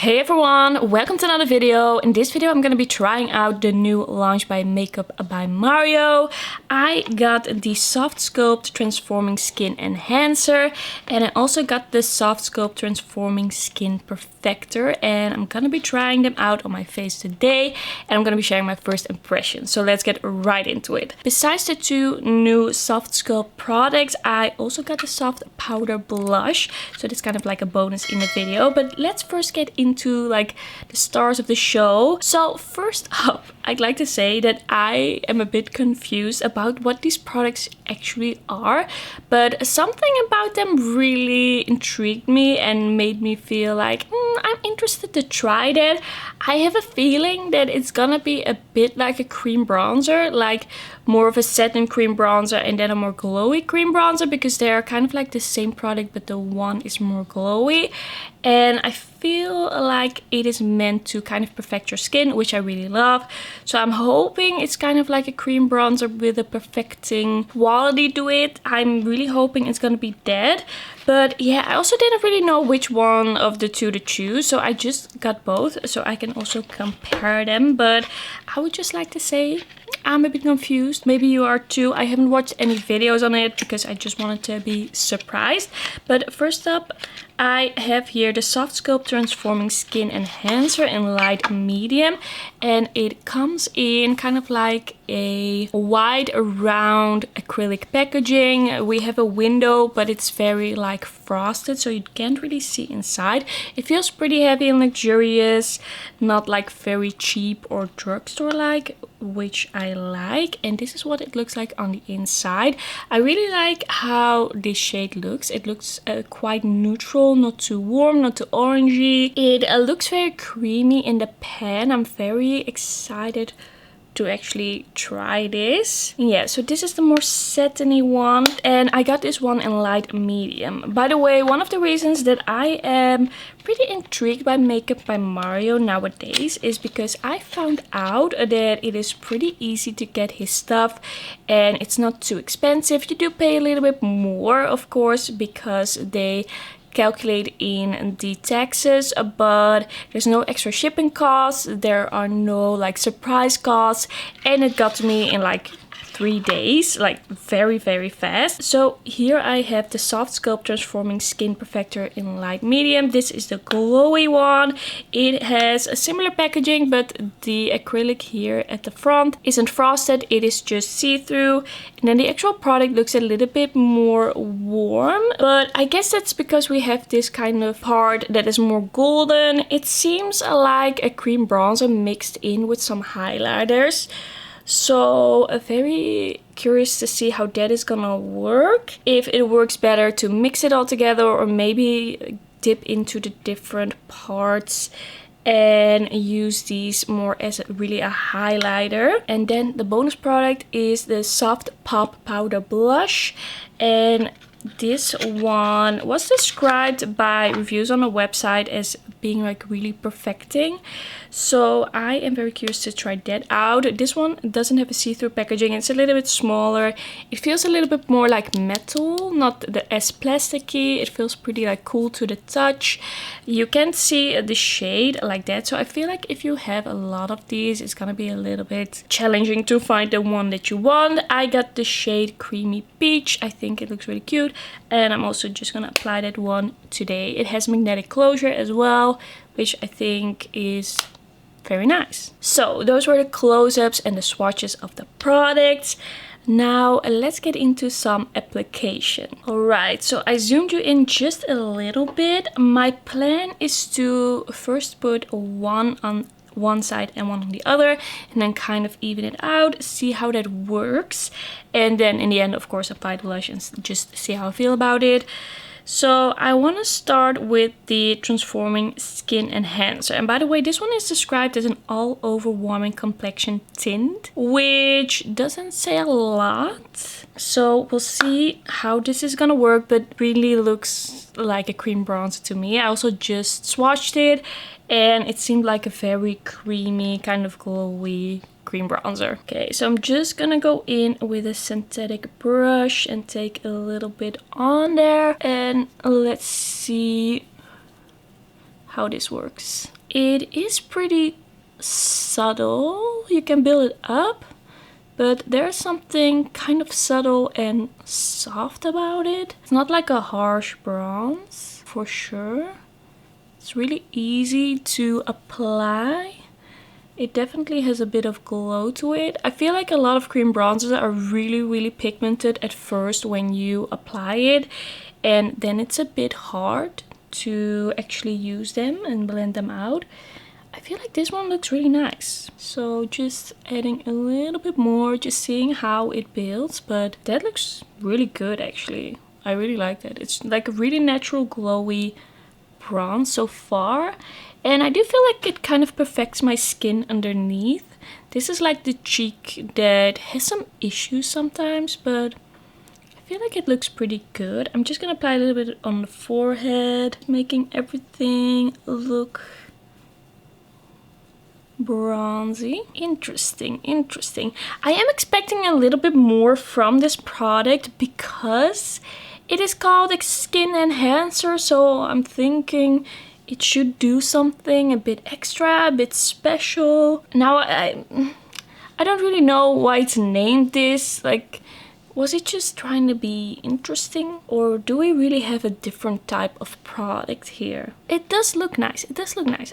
Hey everyone, welcome to another video. In this video I'm going to be trying out the new Launch by Makeup by Mario. I got the Soft Sculpt Transforming Skin Enhancer and I also got the Soft Sculpt Transforming Skin Perfector, and I'm going to be trying them out on my face today and I'm going to be sharing my first impressions. So let's get right into it. Besides the two new Soft Sculpt products, I also got the Soft Powder Blush. So that's kind of like a bonus in the video, but let's first get into like the stars of the show. So first up, I'd like to say that I am a bit confused about what these products actually are, but something about them really intrigued me and made me feel like I'm interested to try that. I have a feeling that it's gonna be a bit like a cream bronzer, like more of a satin cream bronzer and then a more glowy cream bronzer, because they are kind of like the same product but the one is more glowy, and I feel like it is meant to kind of perfect your skin, which I really love. So I'm hoping it's kind of like a cream bronzer with a perfecting quality to it. I'm really hoping it's gonna be that. But yeah, I also didn't really know which one of the two to choose, so I just got both so I can also compare them. But I would just like to say I'm a bit confused. Maybe you are too. I haven't watched any videos on it because I just wanted to be surprised. But first up, I have here the Soft Sculpt Transforming Skin Enhancer in light medium, and it comes in kind of like a wide round acrylic packaging. We have a window, but it's very like frosted, so you can't really see inside. It feels pretty heavy and luxurious, not like very cheap or drugstore like, which I like. And this is what it looks like on the inside. I really like how this shade looks. It looks quite neutral, not too warm, not too orangey. It looks very creamy in the pan. I'm very excited to actually try this. Yeah, so this is the more satiny one, and I got this one in light medium. By the way, one of the reasons that I am pretty intrigued by Makeup by Mario nowadays is because I found out that it is pretty easy to get his stuff and it's not too expensive. You do pay a little bit more, of course, because they calculate in the taxes, but there's no extra shipping costs, there are no like surprise costs, and it got to me in like 3 days, like very fast. So here I have the Soft Sculpt Transforming Skin Perfector in light medium. This is the glowy one. It has a similar packaging, but the acrylic here at the front isn't frosted, it is just see-through, and then the actual product looks a little bit more warm, but I guess that's because we have this kind of part that is more golden. It seems like a cream bronzer mixed in with some highlighters. So very curious to see how that is gonna work. If it works better to mix it all together, or maybe dip into the different parts and use these more as really a highlighter. And then the bonus product is the Soft Pop Powder Blush, and this one was described by reviews on the website as being like really perfecting. So I am very curious to try that out. This one doesn't have a see-through packaging. It's a little bit smaller. It feels a little bit more like metal, not as plasticky. It feels pretty like cool to the touch. You can't see the shade like that. So I feel like if you have a lot of these, it's gonna be a little bit challenging to find the one that you want. I got the shade Creamy Peach. I think it looks really cute. And I'm also just gonna apply that one today. It has magnetic closure as well, which I think is very nice. So those were the close-ups and the swatches of the products. Now let's get into some application. Alright, so I zoomed you in just a little bit. My plan is to first put one on one side and one on the other, and then kind of even it out, see how that works, and then in the end, of course, apply the blush and just see how I feel about it. So I want to start with the Transforming Skin Enhancer. And by the way, this one is described as an all-over warming complexion tint, which doesn't say a lot. So we'll see how this is gonna work, but really looks like a cream bronzer to me. I also just swatched it and it seemed like a very creamy, kind of glowy cream bronzer. Okay, so I'm just gonna go in with a synthetic brush and take a little bit on there, and let's see how this works. It is pretty subtle. You can build it up, but there's something kind of subtle and soft about it. It's not like a harsh bronze, for sure. It's really easy to apply. It definitely has a bit of glow to it. I feel like a lot of cream bronzers are really pigmented at first when you apply it, and then it's a bit hard to actually use them and blend them out. I feel like this one looks really nice. So just adding a little bit more, just seeing how it builds, but that looks really good actually. I really like that. It's like a really natural glowy bronze so far. And I do feel like it kind of perfects my skin underneath. This is like the cheek that has some issues sometimes, but I feel like it looks pretty good. I'm just gonna apply a little bit on the forehead, making everything look bronzy. Interesting. I am expecting a little bit more from this product because it is called a skin enhancer, so I'm thinking it should do something a bit extra, a bit special. Now I don't really know why it's named this. Like, was it just trying to be interesting, or do we really have a different type of product here? It does look nice.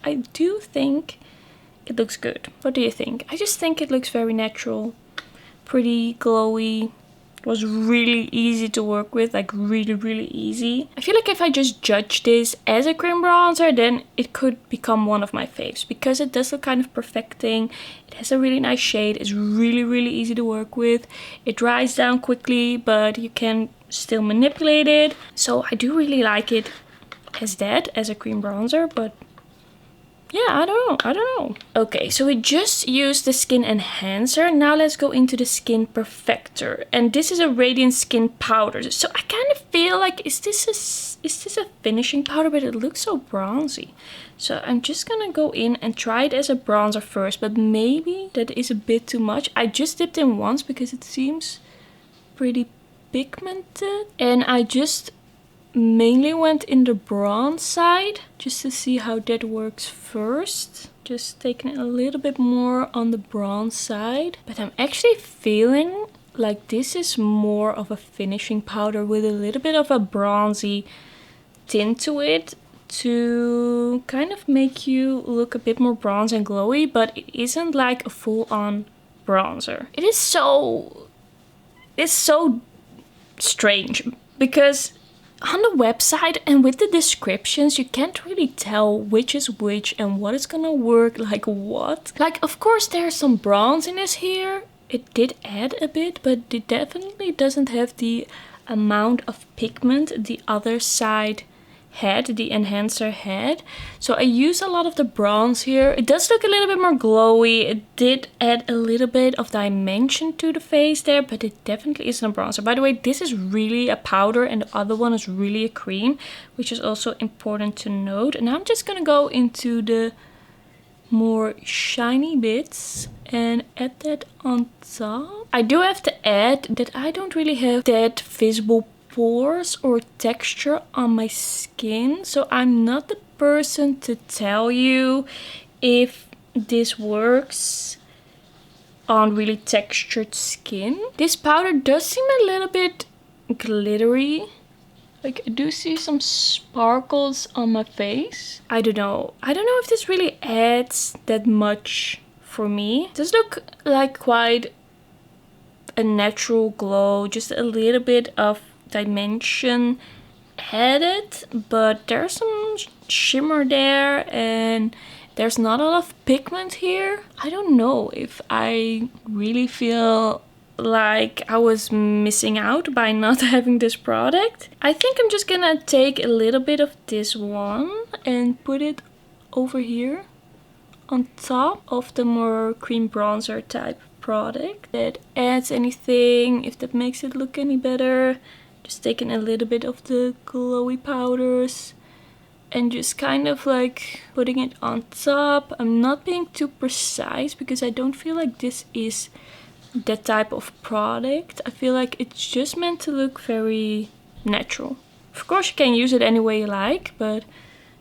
I do think it looks good. What do you think? I just think it looks very natural, pretty glowy. It was really easy to work with, like really easy. I feel like if I just judge this as a cream bronzer, then it could become one of my faves because it does look kind of perfecting. It has a really nice shade. It's really easy to work with. It dries down quickly, but you can still manipulate it. So I do really like it as that, as a cream bronzer, but yeah, I don't know. Okay, so we just used the skin enhancer. Now let's go into the skin perfector. And this is a radiant skin powder. So I kind of feel like, is this a finishing powder? But it looks so bronzy. So I'm just gonna go in and try it as a bronzer first. But maybe that is a bit too much. I just dipped in once because it seems pretty pigmented. And I just mainly went in the bronze side just to see how that works first. Just taking it a little bit more on the bronze side. But I'm actually feeling like this is more of a finishing powder with a little bit of a bronzy tint to it to kind of make you look a bit more bronze and glowy, but it isn't like a full-on bronzer. It's so strange because on the website and with the descriptions, you can't really tell which is which and what is gonna work like what. Like, of course, there's some bronziness here. It did add a bit, but it definitely doesn't have the amount of pigment the other side had, the enhancer had. So I used a lot of the bronze here. It does look a little bit more glowy. It did add a little bit of dimension to the face there, but it definitely isn't a bronzer. By the way, this is really a powder and the other one is really a cream, which is also important to note. And I'm just gonna go into the more shiny bits and add that on top. I do have to add that I don't really have that visible pores or texture on my skin, so I'm not the person to tell you if this works on really textured skin. This powder does seem a little bit glittery. Like, I do see some sparkles on my face. I don't know if this really adds that much for me. It does look like quite a natural glow, just a little bit of dimension added, but there's some shimmer there and there's not a lot of pigment here. I don't know if I really feel like I was missing out by not having this product. I think I'm just gonna take a little bit of this one and put it over here on top of the more cream bronzer type product. That adds anything, if that makes it look any better. Just taking a little bit of the glowy powders and just kind of like putting it on top. I'm not being too precise because I don't feel like this is that type of product. I feel like it's just meant to look very natural. Of course you can use it any way you like, but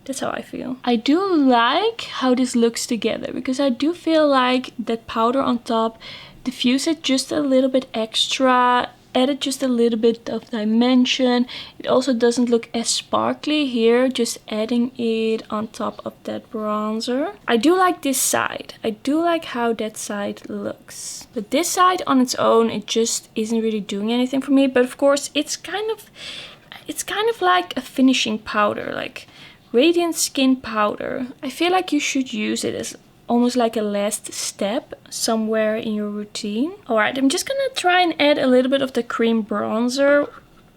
That's how I feel. I do like how this looks together because I do feel like that powder on top diffused it just a little bit extra, added just a little bit of dimension. It also doesn't look as sparkly here, just adding it on top of that bronzer. I do like this side. I do like how that side looks. But this side on its own, it just isn't really doing anything for me. But of course, it's kind of like a finishing powder, like Radiant Skin Powder. I feel like you should use it as almost like a last step somewhere in your routine. Alright, I'm just gonna try and add a little bit of the cream bronzer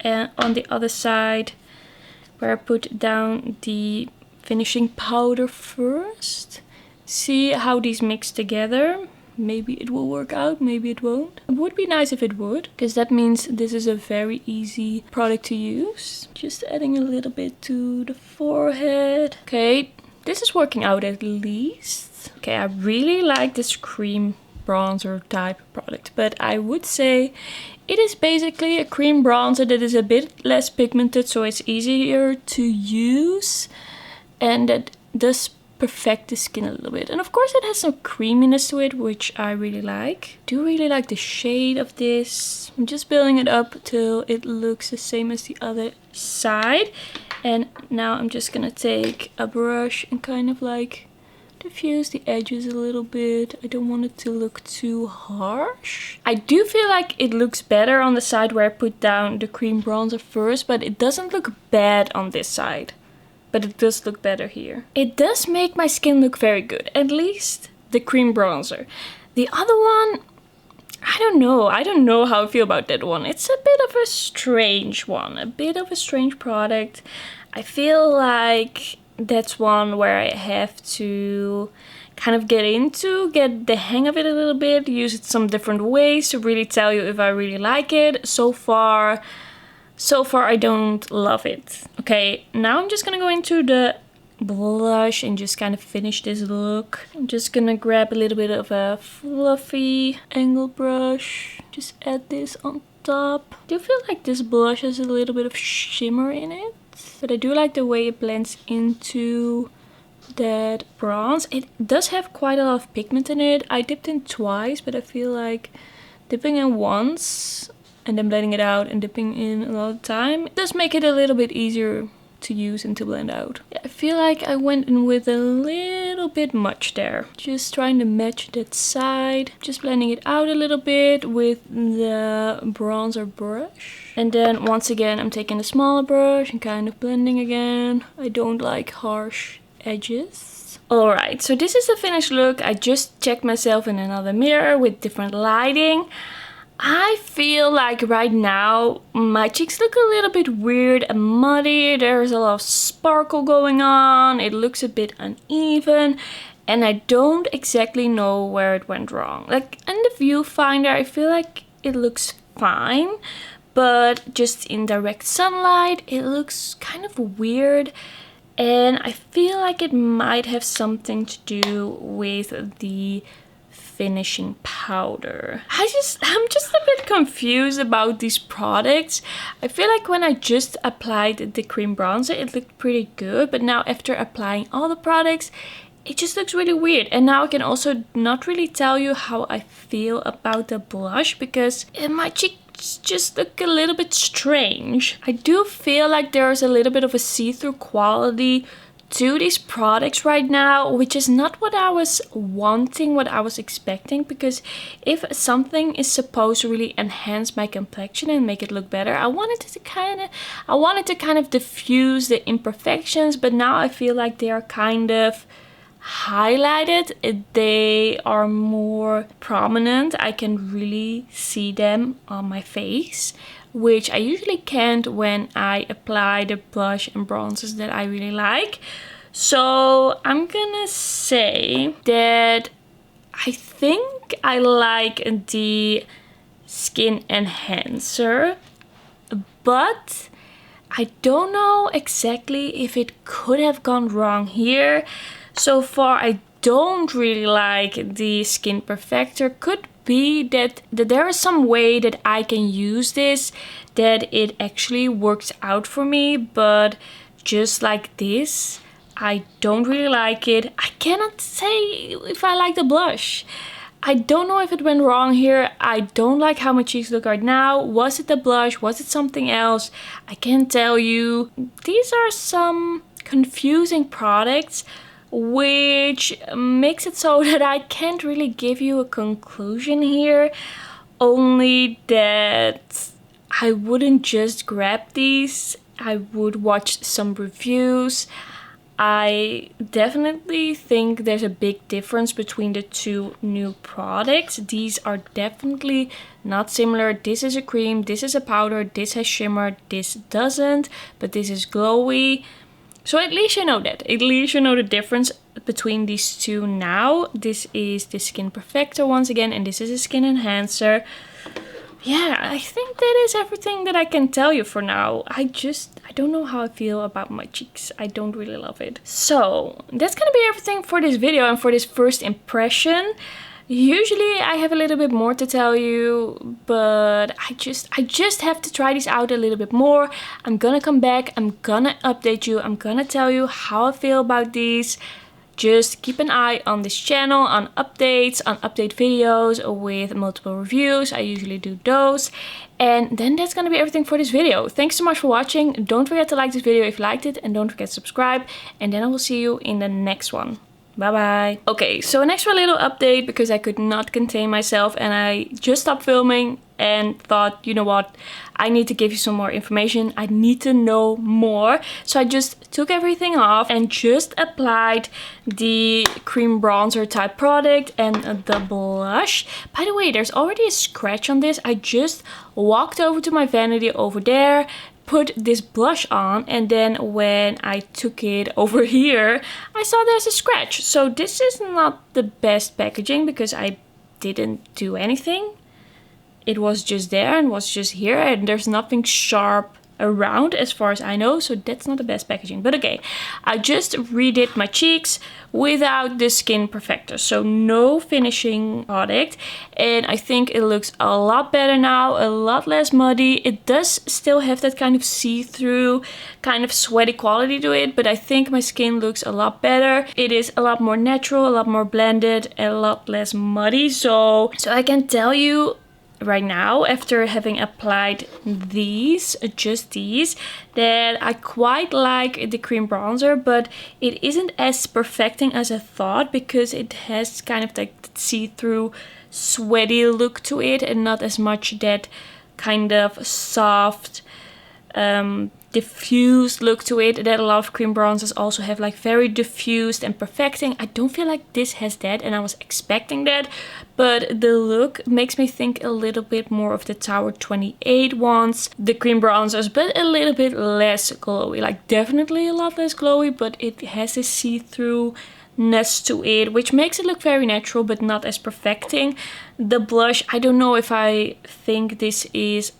on the other side where I put down the finishing powder first. See how these mix together. Maybe it will work out, maybe it won't. It would be nice if it would, because that means this is a very easy product to use. Just adding a little bit to the forehead. Okay, this is working out at least. Okay, I really like this cream bronzer type product, but I would say it is basically a cream bronzer that is a bit less pigmented, so it's easier to use, and that does perfect the skin a little bit. And of course it has some creaminess to it, which I really like. I do really like the shade of this. I'm just building it up till it looks the same as the other side. And now I'm just gonna take a brush and kind of like diffuse the edges a little bit. I don't want it to look too harsh. I do feel like it looks better on the side where I put down the cream bronzer first, but it doesn't look bad on this side. But it does look better here. It does make my skin look very good, at least the cream bronzer. The other one, I don't know. I don't know how I feel about that one. It's a bit of a strange one, a bit of a strange product. I feel like that's one where I have to kind of get the hang of it a little bit, use it some different ways to really tell you if I really like it. So far I don't love it. Okay, now I'm just gonna go into the blush and just kind of finish this look. I'm just gonna grab a little bit of a fluffy angle brush, just add this on top. I do feel like this blush has a little bit of shimmer in it, but I do like the way it blends into that bronze. It does have quite a lot of pigment in it. I dipped in twice, but I feel like dipping in once and then blending it out and dipping in a lot of time, it does make it a little bit easier to use and to blend out. Yeah, I feel like I went in with a little bit much there. Just trying to match that side. Just blending it out a little bit with the bronzer brush. And then once again, I'm taking the smaller brush and kind of blending again. I don't like harsh edges. Alright, so this is the finished look. I just checked myself in another mirror with different lighting. I feel like right now my cheeks look a little bit weird and muddy. There's a lot of sparkle going on. It looks a bit uneven. And I don't exactly know where it went wrong. Like in the viewfinder, I feel like it looks fine. But just in direct sunlight, it looks kind of weird. And I feel like it might have something to do with the finishing powder. I'm just a bit confused about these products. I feel like when I just applied the cream bronzer, it looked pretty good, but now after applying all the products, it just looks really weird. And now I can also not really tell you how I feel about the blush because my cheeks just look a little bit strange. I do feel like there's a little bit of a see-through quality to these products right now, which is not what I was wanting, what I was expecting, because if something is supposed to really enhance my complexion and make it look better, I wanted to kind of diffuse the imperfections, but now I feel like they are kind of highlighted. They are more prominent. I can really see them on my face, which I usually can't when I apply the blush and bronzers that I really like. So I'm gonna say that I think I like the Skin Enhancer, but I don't know exactly if it could have gone wrong here. So far I don't really like the Skin Perfector. Could be that there is some way that I can use this that it actually works out for me, but just like this, I don't really like it. I cannot say if I like the blush. I don't know if it went wrong here. I don't like how my cheeks look right now. Was it the blush? Was it something else? I can't tell you. These are some confusing products, which makes it so that I can't really give you a conclusion here. Only that I wouldn't just grab these. I would watch some reviews. I definitely think there's a big difference between the two new products. These are definitely not similar. This is a cream, this is a powder, this has shimmer, this doesn't, but this is glowy. So at least you know that. At least you know the difference between these two now. This is the Skin Perfector once again, and this is a Skin Enhancer. Yeah, I think that is everything that I can tell you for now. I don't know how I feel about my cheeks. I don't really love it. So that's gonna be everything for this video and for this first impression. Usually I have a little bit more to tell you, but I just have to try these out a little bit more. I'm gonna come back, I'm gonna update you, I'm gonna tell you how I feel about these. Just keep an eye on this channel, on updates, on update videos with multiple reviews. I usually do those. And then that's gonna be everything for this video. Thanks so much for watching. Don't forget to like this video if you liked it, and don't forget to subscribe. And then I will see you in the next one. Bye bye. Okay, so an extra little update because I could not contain myself and I just stopped filming and thought, you know what, I need to give you some more information. I need to know more. So I just took everything off and just applied the cream bronzer type product and the blush. By the way, there's already a scratch on this. I just walked over to my vanity over there, put this blush on, and then when I took it over here, I saw there's a scratch. So this is not the best packaging because I didn't do anything. It was just there and was just here, and there's nothing sharp around as far as I know, so that's not the best packaging. But okay, I just redid my cheeks without the Skin Perfector, so no finishing product, and I think it looks a lot better now, a lot less muddy. It does still have that kind of see-through, kind of sweaty quality to it, but I think my skin looks a lot better. It is a lot more natural, a lot more blended, a lot less muddy. So I can tell you right now, after having applied these, just these, that I quite like the cream bronzer, but it isn't as perfecting as I thought because it has kind of like see-through sweaty look to it and not as much that kind of soft diffused look to it that a lot of cream bronzers also have, like very diffused and perfecting. I don't feel like this has that, and I was expecting that, but the look makes me think a little bit more of the Tower 28 ones, the cream bronzers, but a little bit less glowy, like definitely a lot less glowy, but it has a see-through-ness to it, which makes it look very natural but not as perfecting. The blush, I don't know if I think this is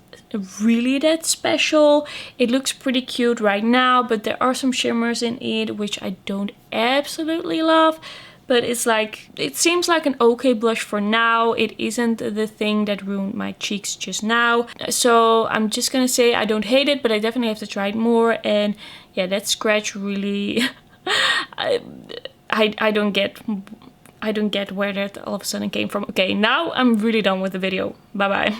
really that special. It looks pretty cute right now, but there are some shimmers in it which I don't absolutely love, but it's like, it seems like an okay blush for now. It isn't the thing that ruined my cheeks just now, so I'm just gonna say I don't hate it, but I definitely have to try it more. And yeah, that scratch really I don't get where that all of a sudden came from. Okay, now I'm really done with the video. Bye bye.